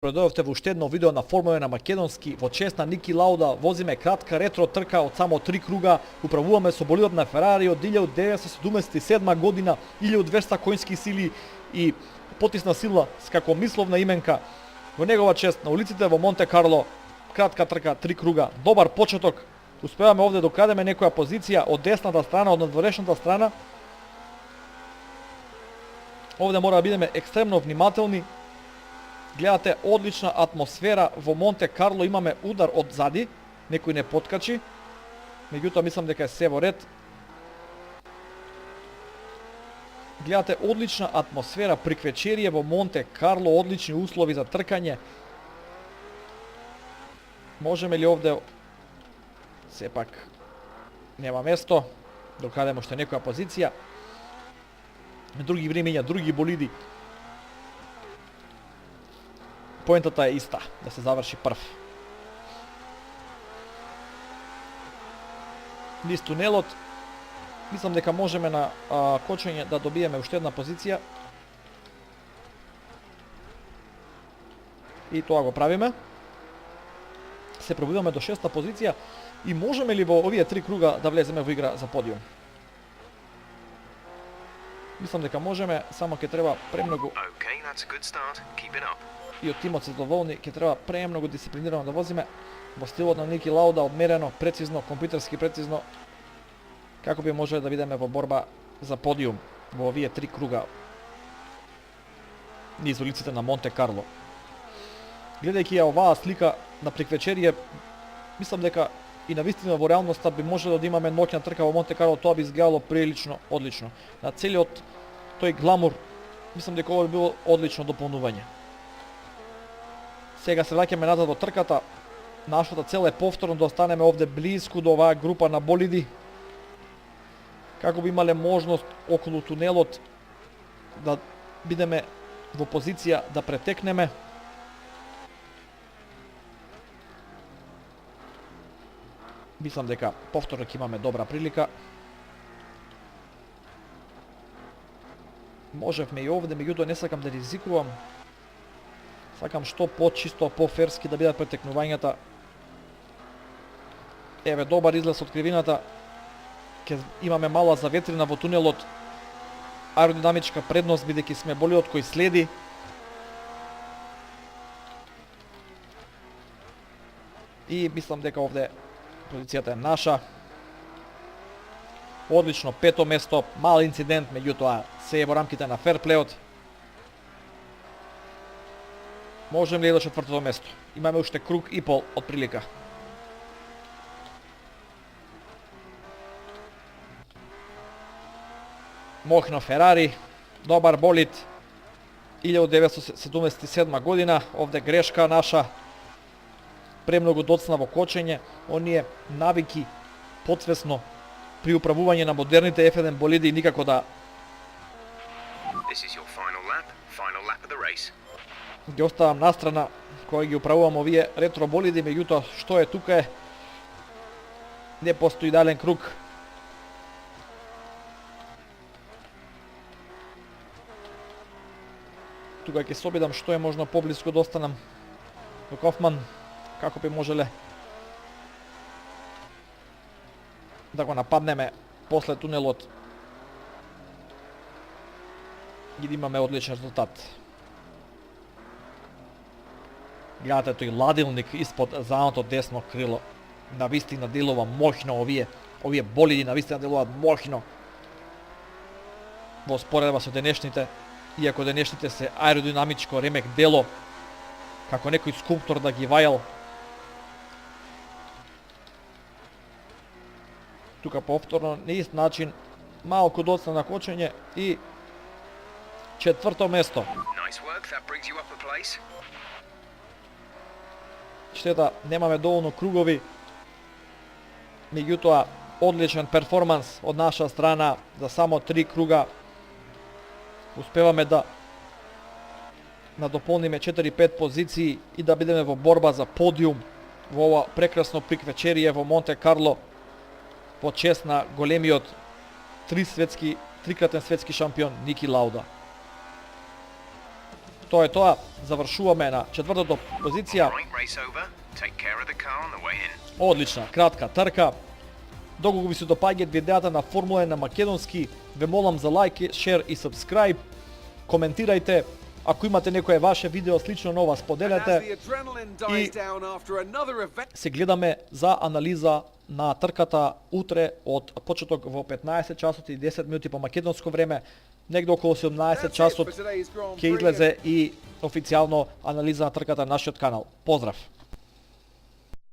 Предојавте во уште едно видео на Формула на македонски. Во чест на Ники Лауда возиме кратка ретро трка од само 3 круга. Управуваме со болидот на Ферари од 1977 година, 1200 коњски сили и потисна сила како мисловна именка. Во негова чест на улиците во Монте Карло, кратка трка, 3 круга. Добар почеток. Успеваме овде докрадеме некоја позиција од десната страна, од надворешната страна. Овде мора да бидеме екстремно внимателни. Гледате одлична атмосфера во Монте Карло, имаме удар од зади, некој не подкачи. Меѓутоа мислам дека е се во ред. Гледате одлична атмосфера, приквечерие во Монте Карло, одлични услови за тркање. Можеме ли овде сепак нема место, докрадеме уште некоја позиција. Други времења, други болиди. Поентата е иста, да се заврши прв. Низ тунелот, мислам дека можеме на кочење да добиеме уште една позиција. И тоа го правиме. Се пробиваме до 6-та позиција и можеме ли во овие 3 круга да влеземе во игра за подиум? Мислам дека можеме, само ќе треба премногу. И од тимот се задоволни, ќе треба премногу дисциплинирано да возиме во стилот на Ники Лауда, одмерено, прецизно, компјутерски прецизно, како би можеле да видиме во борба за подиум во овие 3 круга низ улиците на Монте Карло. Гледајќи ја оваа слика на приквечерие, мислам дека и навистина во реалноста би можело да имаме ноќна трка во Монте Карло, тоа би изгледало прилично одлично. На целиот тој гламур, мислам дека ова би било одлично дополнување. Сега се враќаме назад во трката. Нашата цел е повторно да останеме овде близко до оваа група на болиди, како би имале можност околу тунелот да бидеме во позиција да претекнеме. Мислам дека повторно ќе имаме добра прилика. Можевме и овде, меѓутоа не сакам да ризикувам. Сакам што почисто, поферски да бидат претекнувањата. Еве добар излез од кривината. Ке имаме мала заветрина во тунелот. Аеродинамичка предност бидејќи сме болидот кој следи. И мислам дека овде позицијата е наша. Одлично, 5-то место, мал инцидент, меѓутоа се е во рамките на ферплеот. Можем ли до 4-то место? Имаме уште круг и пол од прилика. Мохно Ферари, добар болид, 1977 година, овде грешка наша, премногу доцна во кочење, оние навики потсвесно при управување на модерните F1 болиди никако да ги оставам настрана кој ги управувам овие ретро болиди, меѓутоа што е тука е, не постои идеален круг. Тука ќе се обидам што е можно поблиску да останам до Кофман, како би можеле да го нападнеме после тунелот и да имаме одличен резултат. Гледате тој ладилник испод задното десно крило. Навистина делува мощно овие болиди, навистина делуваат мощно во споредба со денешните, иако денешните се аеродинамичко ремек дело, како некој скулптор да ги вајал. Тука повторно на ист начин, малку доцна на кочење и 4-то место. Штета, немаме доволно кругови, меѓутоа одличен перформанс од наша страна за само 3 круга. Успеваме да надополниме 4-5 позиции и да бидеме во борба за подиум во ова прекрасно приквечерие во Монте Карло во чест на големиот трикратен светски шампион Ники Лауда. Тоа е тоа, завршуваме на четвртото позиција. Right, race over. Take care of the car on the way in. Одлична, кратка трка. Доколку ви се допаѓаат видеата на Формула 1 на македонски, ве молам за лайк, шер и сабскрайб. Коментирајте. Ако имате некое ваше видео слично на ова, споделете. И се гледаме за анализа на трката утре од почеток во 15 часот и 10 минути по македонско време. Негде околу 17 часот ќе излезе и официјално анализа на трката на нашиот канал. Поздрав!